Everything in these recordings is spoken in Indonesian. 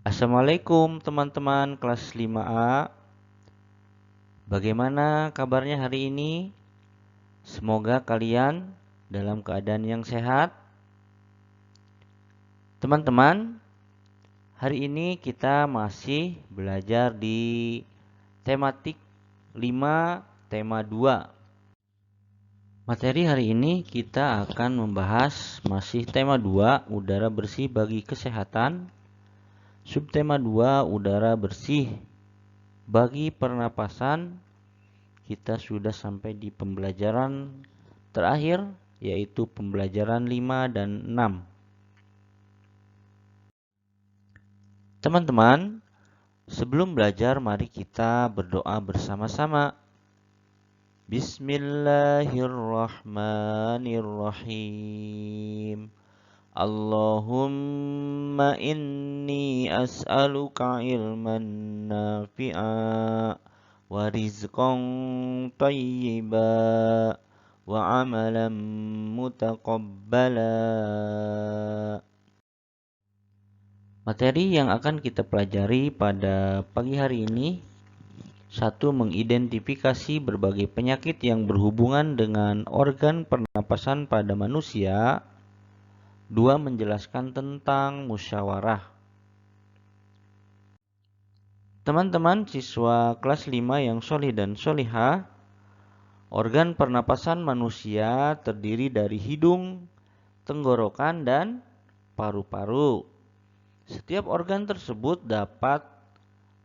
Assalamualaikum teman-teman kelas 5A. Bagaimana kabarnya hari ini? Semoga kalian dalam keadaan yang sehat. Teman-teman, hari ini kita masih belajar di tematik 5 tema 2. Materi hari ini kita akan membahas masih tema 2, udara bersih bagi kesehatan. Subtema 2, udara bersih bagi pernapasan. Kita sudah sampai di pembelajaran terakhir, yaitu pembelajaran 5 dan 6. Teman-teman, sebelum belajar mari kita berdoa bersama-sama. Bismillahirrahmanirrahim. Allahumma inni as'aluka ilman nafi'a wa rizqan tayyiba wa amalan mutaqabbala. Materi yang akan kita pelajari pada pagi hari ini: 1. Mengidentifikasi berbagai penyakit yang berhubungan dengan organ pernapasan pada manusia. 2. Menjelaskan tentang musyawarah. Teman-teman siswa kelas 5 yang sholih dan sholihah, organ pernapasan manusia terdiri dari hidung, tenggorokan, dan paru-paru. Setiap organ tersebut dapat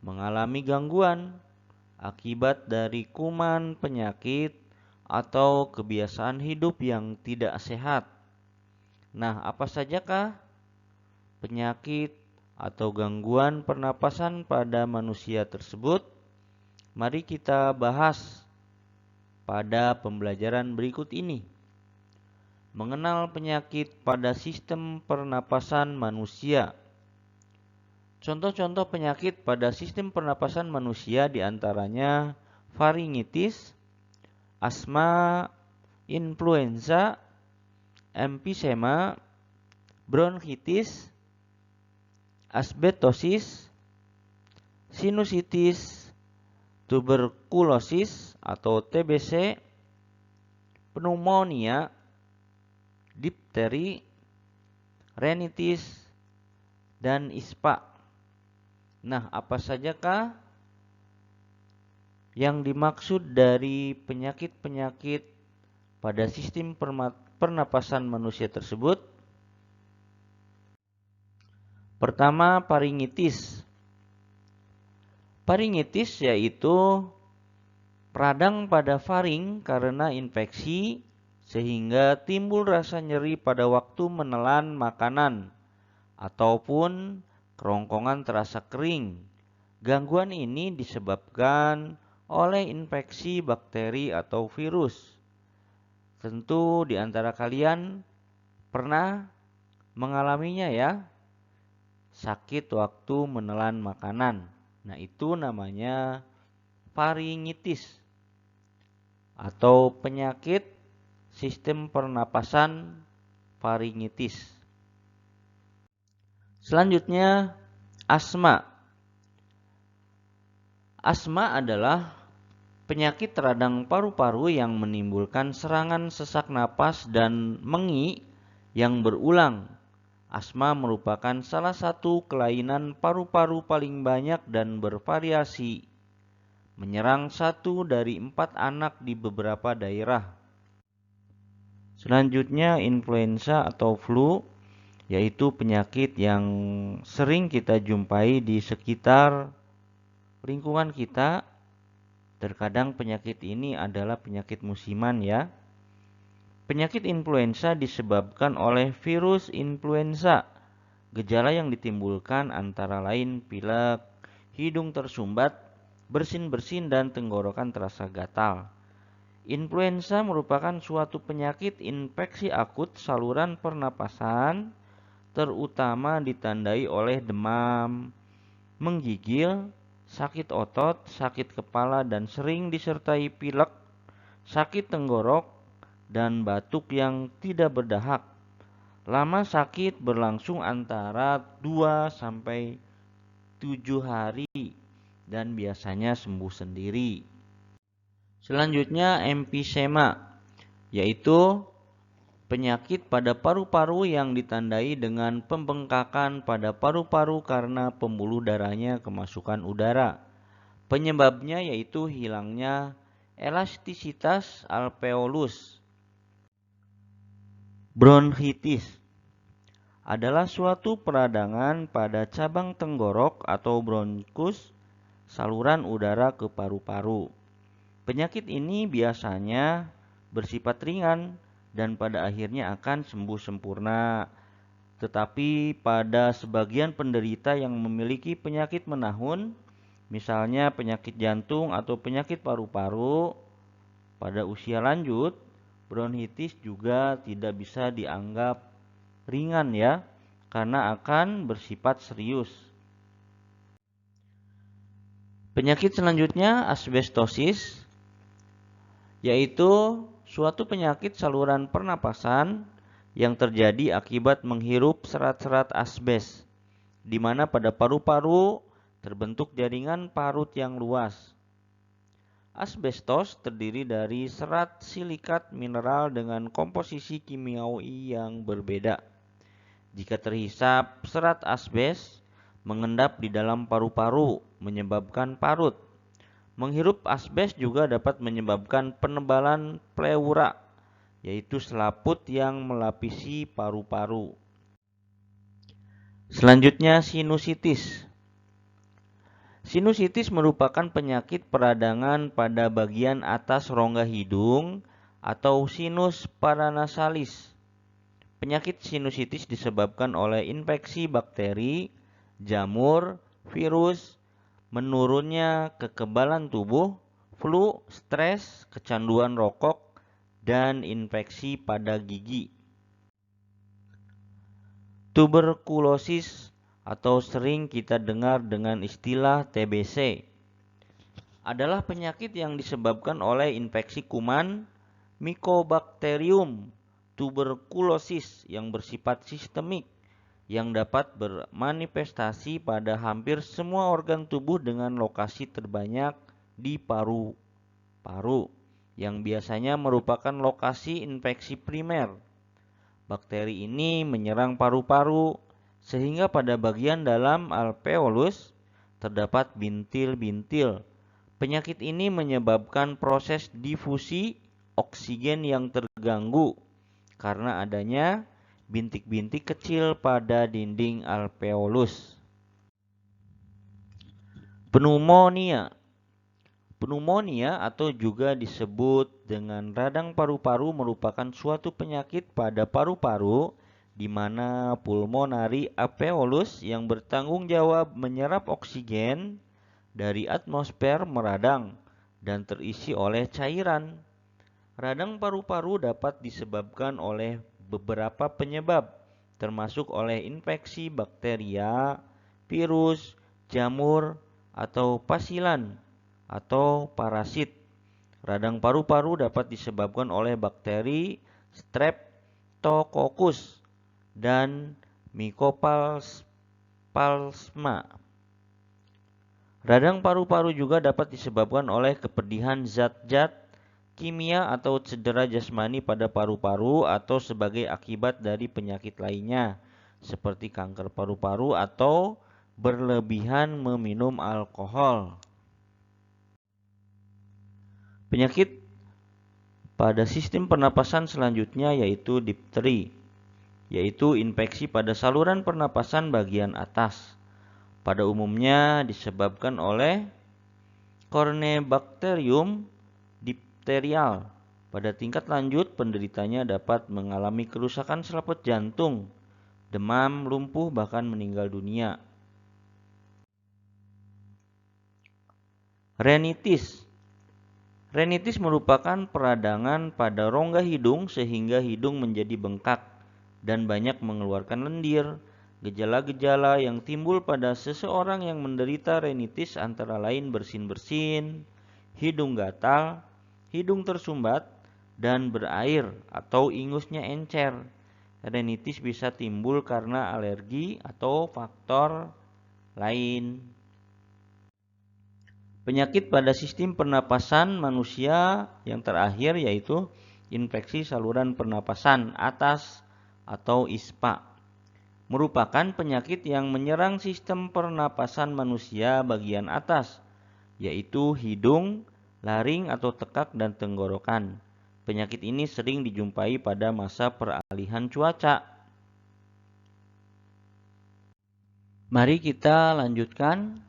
mengalami gangguan akibat dari kuman, penyakit, atau kebiasaan hidup yang tidak sehat. Nah, apa sajakah penyakit atau gangguan pernapasan pada manusia tersebut? Mari kita bahas pada pembelajaran berikut ini. Mengenal penyakit pada sistem pernapasan manusia. Contoh-contoh penyakit pada sistem pernapasan manusia diantaranya faringitis, asma, influenza, emfisema, bronkitis, asbestosis, sinusitis, tuberkulosis atau TBC, pneumonia, difteri, rinitis, dan ispa. Nah, apa sajakah yang dimaksud dari penyakit-penyakit pada sistem pernapasan manusia tersebut? Pertama, faringitis. Faringitis yaitu radang pada faring karena infeksi sehingga timbul rasa nyeri pada waktu menelan makanan ataupun kerongkongan terasa kering. Gangguan ini disebabkan oleh infeksi bakteri atau virus. Tentu di antara kalian pernah mengalaminya ya, sakit waktu menelan makanan. Nah, itu namanya faringitis atau penyakit sistem pernapasan faringitis. Selanjutnya, asma. Asma adalah penyakit radang paru-paru yang menimbulkan serangan sesak napas dan mengi yang berulang. Asma merupakan salah satu kelainan paru-paru paling banyak dan bervariasi, menyerang 1 dari 4 anak di beberapa daerah. Selanjutnya, influenza atau flu, yaitu penyakit yang sering kita jumpai di sekitar lingkungan kita. Terkadang penyakit ini adalah penyakit musiman ya. Penyakit influenza disebabkan oleh virus influenza. Gejala yang ditimbulkan antara lain pilek, hidung tersumbat, bersin-bersin, dan tenggorokan terasa gatal. Influenza merupakan suatu penyakit infeksi akut saluran pernapasan, terutama ditandai oleh demam, menggigil, sakit otot, sakit kepala, dan sering disertai pilek, sakit tenggorok, dan batuk yang tidak berdahak. Lama sakit berlangsung antara 2 sampai 7 hari dan biasanya sembuh sendiri. Selanjutnya emfisema, yaitu penyakit pada paru-paru yang ditandai dengan pembengkakan pada paru-paru karena pembuluh darahnya kemasukan udara. Penyebabnya yaitu hilangnya elastisitas alveolus. Bronkitis adalah suatu peradangan pada cabang tenggorok atau bronkus, saluran udara ke paru-paru. Penyakit ini biasanya bersifat ringan dan pada akhirnya akan sembuh sempurna. Tetapi pada sebagian penderita yang memiliki penyakit menahun, misalnya penyakit jantung atau penyakit paru-paru, pada usia lanjut, bronkitis juga tidak bisa dianggap ringan ya, karena akan bersifat serius. Penyakit selanjutnya asbestosis, yaitu suatu penyakit saluran pernapasan yang terjadi akibat menghirup serat-serat asbes, di mana pada paru-paru terbentuk jaringan parut yang luas. Asbestos terdiri dari serat silikat mineral dengan komposisi kimiawi yang berbeda. Jika terhisap, serat asbes mengendap di dalam paru-paru, menyebabkan parut. Menghirup asbes juga dapat menyebabkan penebalan pleura, yaitu selaput yang melapisi paru-paru. Selanjutnya sinusitis. Sinusitis merupakan penyakit peradangan pada bagian atas rongga hidung atau sinus paranasalis. Penyakit sinusitis disebabkan oleh infeksi bakteri, jamur, virus, menurunnya kekebalan tubuh, flu, stres, kecanduan rokok, dan infeksi pada gigi. Tuberkulosis atau sering kita dengar dengan istilah TBC adalah penyakit yang disebabkan oleh infeksi kuman Mycobacterium tuberculosis yang bersifat sistemik, yang dapat bermanifestasi pada hampir semua organ tubuh dengan lokasi terbanyak di paru-paru, yang biasanya merupakan lokasi infeksi primer. Bakteri ini menyerang paru-paru sehingga pada bagian dalam alveolus terdapat bintil-bintil. Penyakit ini menyebabkan proses difusi oksigen yang terganggu karena adanya bintik-bintik kecil pada dinding alveolus. Pneumonia. Pneumonia atau juga disebut dengan radang paru-paru merupakan suatu penyakit pada paru-paru di mana pulmonary alveolus yang bertanggung jawab menyerap oksigen dari atmosfer meradang dan terisi oleh cairan. Radang paru-paru dapat disebabkan oleh beberapa penyebab, termasuk oleh infeksi bakteria, virus, jamur, atau pasilan, atau parasit. Radang paru-paru dapat disebabkan oleh bakteri Streptococcus dan Mycoplasma. Radang paru-paru juga dapat disebabkan oleh kepedihan zat-zat kimia atau cedera jasmani pada paru-paru atau sebagai akibat dari penyakit lainnya seperti kanker paru-paru atau berlebihan meminum alkohol. Penyakit pada sistem pernapasan selanjutnya yaitu difteri, yaitu infeksi pada saluran pernapasan bagian atas. Pada umumnya disebabkan oleh Corynebacterium diphtherial. Pada tingkat lanjut, penderitanya dapat mengalami kerusakan selaput jantung, demam, lumpuh, bahkan meninggal dunia. Rinitis. Rinitis merupakan peradangan pada rongga hidung sehingga hidung menjadi bengkak dan banyak mengeluarkan lendir. Gejala-gejala yang timbul pada seseorang yang menderita rinitis antara lain bersin-bersin, hidung gatal, hidung tersumbat, dan berair atau ingusnya encer. Rinitis bisa timbul karena alergi atau faktor lain. Penyakit pada sistem pernapasan manusia yang terakhir yaitu infeksi saluran pernapasan atas atau ISPA. Merupakan penyakit yang menyerang sistem pernapasan manusia bagian atas, yaitu hidung, laring atau tekak dan tenggorokan. Penyakit ini sering dijumpai pada masa peralihan cuaca. Mari kita lanjutkan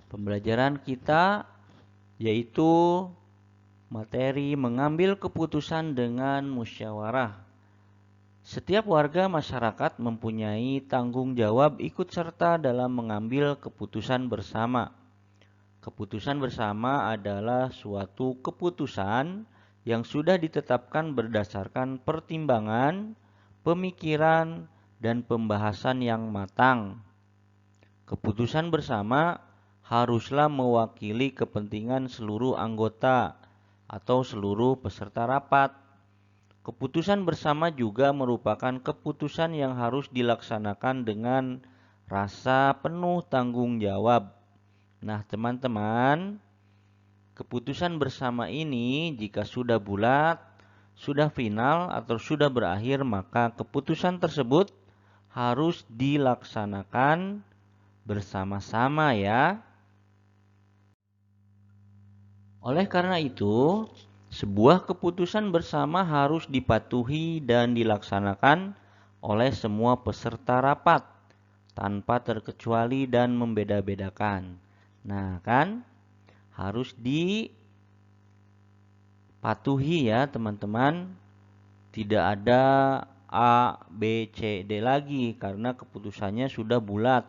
pembelajaran kita, yaitu materi mengambil keputusan dengan musyawarah. Setiap warga masyarakat mempunyai tanggung jawab ikut serta dalam mengambil keputusan bersama. Keputusan bersama adalah suatu keputusan yang sudah ditetapkan berdasarkan pertimbangan, pemikiran, dan pembahasan yang matang. Keputusan bersama haruslah mewakili kepentingan seluruh anggota atau seluruh peserta rapat. Keputusan bersama juga merupakan keputusan yang harus dilaksanakan dengan rasa penuh tanggung jawab. Nah, teman-teman, keputusan bersama ini jika sudah bulat, sudah final atau sudah berakhir, maka keputusan tersebut harus dilaksanakan bersama-sama ya. Oleh karena itu, sebuah keputusan bersama harus dipatuhi dan dilaksanakan oleh semua peserta rapat tanpa terkecuali dan membeda-bedakan. Nah, kan harus dipatuhi ya, teman-teman. Tidak ada A, B, C, D lagi karena keputusannya sudah bulat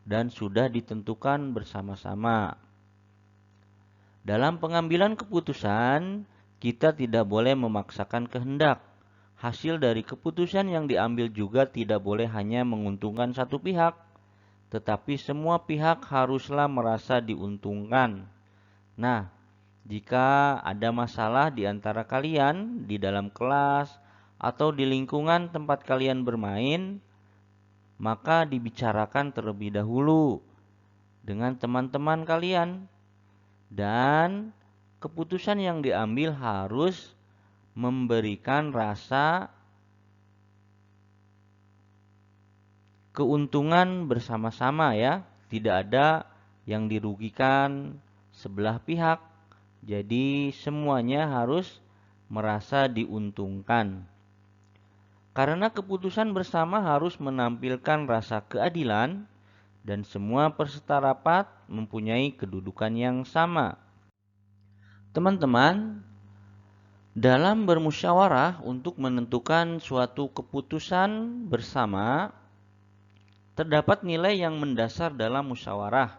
dan sudah ditentukan bersama-sama. Dalam pengambilan keputusan, kita tidak boleh memaksakan kehendak. Hasil dari keputusan yang diambil juga tidak boleh hanya menguntungkan satu pihak, tetapi semua pihak haruslah merasa diuntungkan. Nah, jika ada masalah di antara kalian di dalam kelas atau di lingkungan tempat kalian bermain, maka dibicarakan terlebih dahulu dengan teman-teman kalian. Dan keputusan yang diambil harus memberikan rasa keuntungan bersama-sama ya. Tidak ada yang dirugikan sebelah pihak. Jadi semuanya harus merasa diuntungkan. Karena keputusan bersama harus menampilkan rasa keadilan dan semua peserta rapat mempunyai kedudukan yang sama. Teman-teman, dalam bermusyawarah untuk menentukan suatu keputusan bersama, terdapat nilai yang mendasar dalam musyawarah,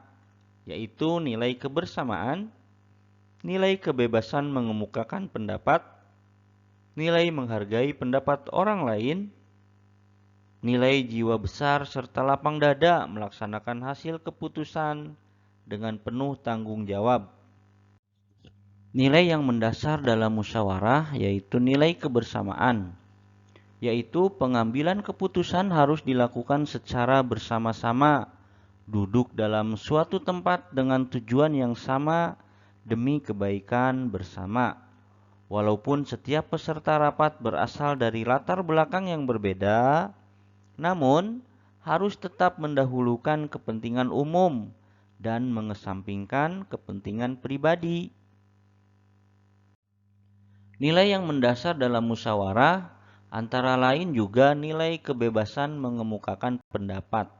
yaitu nilai kebersamaan, nilai kebebasan mengemukakan pendapat, nilai menghargai pendapat orang lain, nilai jiwa besar serta lapang dada melaksanakan hasil keputusan dengan penuh tanggung jawab. Nilai yang mendasar dalam musyawarah yaitu nilai kebersamaan, yaitu pengambilan keputusan harus dilakukan secara bersama-sama, duduk dalam suatu tempat dengan tujuan yang sama demi kebaikan bersama. Walaupun setiap peserta rapat berasal dari latar belakang yang berbeda, namun harus tetap mendahulukan kepentingan umum dan mengesampingkan kepentingan pribadi. Nilai yang mendasar dalam musyawarah antara lain juga nilai kebebasan mengemukakan pendapat.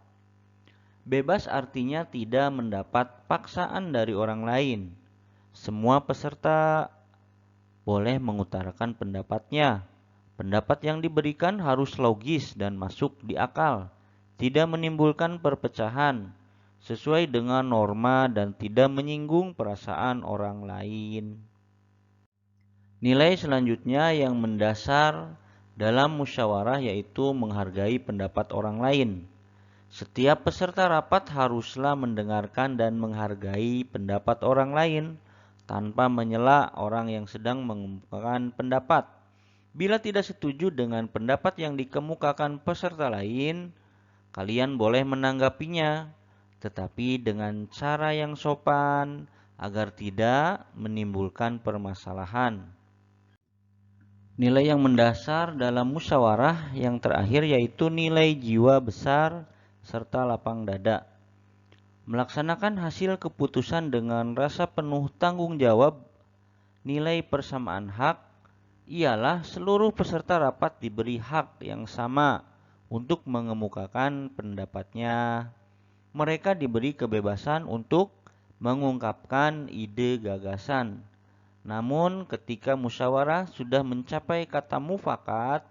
Bebas artinya tidak mendapat paksaan dari orang lain. Semua peserta boleh mengutarakan pendapatnya. Pendapat yang diberikan harus logis dan masuk di akal, tidak menimbulkan perpecahan, sesuai dengan norma dan tidak menyinggung perasaan orang lain. Nilai selanjutnya yang mendasar dalam musyawarah yaitu menghargai pendapat orang lain. Setiap peserta rapat haruslah mendengarkan dan menghargai pendapat orang lain tanpa menyela orang yang sedang mengemukakan pendapat. Bila tidak setuju dengan pendapat yang dikemukakan peserta lain, kalian boleh menanggapinya, tetapi dengan cara yang sopan agar tidak menimbulkan permasalahan. Nilai yang mendasar dalam musyawarah yang terakhir yaitu nilai jiwa besar serta lapang dada. Melaksanakan hasil keputusan dengan rasa penuh tanggung jawab, nilai persamaan hak ialah seluruh peserta rapat diberi hak yang sama untuk mengemukakan pendapatnya. Mereka diberi kebebasan untuk mengungkapkan ide gagasan. Namun ketika musyawarah sudah mencapai kata mufakat,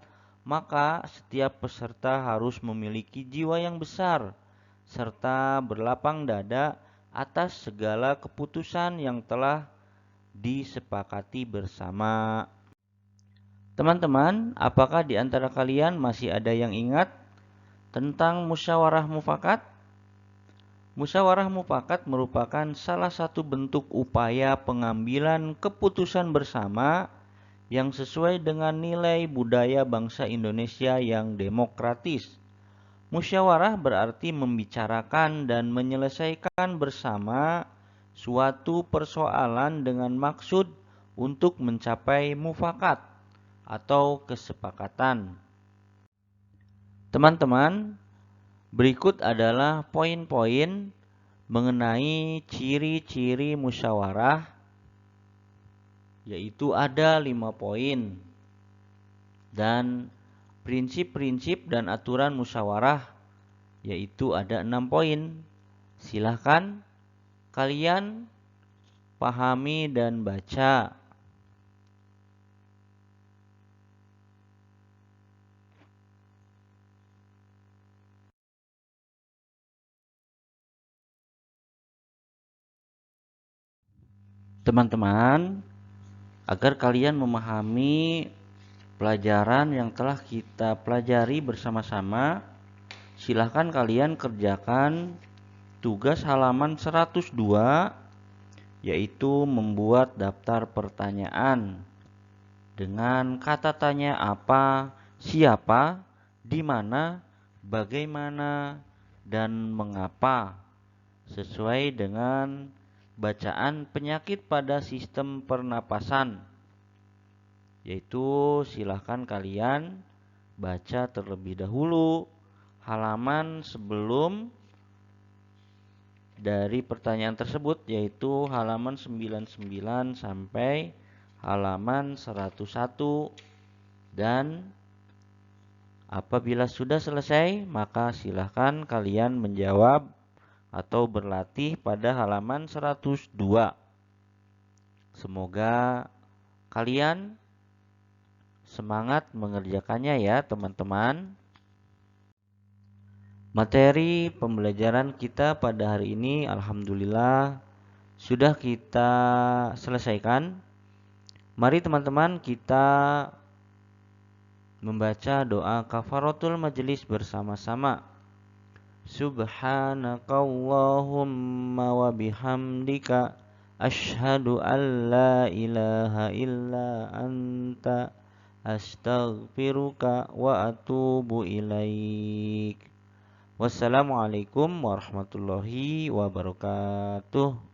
maka setiap peserta harus memiliki jiwa yang besar serta berlapang dada atas segala keputusan yang telah disepakati bersama. Teman-teman, apakah di antara kalian masih ada yang ingat tentang musyawarah mufakat? Musyawarah mufakat merupakan salah satu bentuk upaya pengambilan keputusan bersama yang sesuai dengan nilai budaya bangsa Indonesia yang demokratis. Musyawarah berarti membicarakan dan menyelesaikan bersama suatu persoalan dengan maksud untuk mencapai mufakat atau kesepakatan. Teman-teman, berikut adalah poin-poin mengenai ciri-ciri musyawarah, yaitu ada 5 poin. Dan prinsip-prinsip dan aturan musyawarah, yaitu ada 6 poin. Silahkan kalian pahami dan baca. Teman-teman, agar kalian memahami pelajaran yang telah kita pelajari bersama-sama, silahkan kalian kerjakan tugas halaman 102, yaitu membuat daftar pertanyaan dengan kata tanya apa, siapa, di mana, bagaimana, dan mengapa, sesuai dengan bacaan penyakit pada sistem pernapasan, yaitu silahkan kalian baca terlebih dahulu halaman sebelum dari pertanyaan tersebut, yaitu halaman 99 sampai halaman 101, dan apabila sudah selesai maka silahkan kalian menjawab atau berlatih pada halaman 102. Semoga kalian semangat mengerjakannya ya teman-teman. Materi pembelajaran kita pada hari ini alhamdulillah sudah kita selesaikan. Mari teman-teman kita membaca doa kafaratul majelis bersama-sama. Subhanakallahumma wa bihamdika asyhadu an la ilaha illa anta astaghfiruka wa atubu ilaik. Wassalamualaikum warahmatullahi wabarakatuh.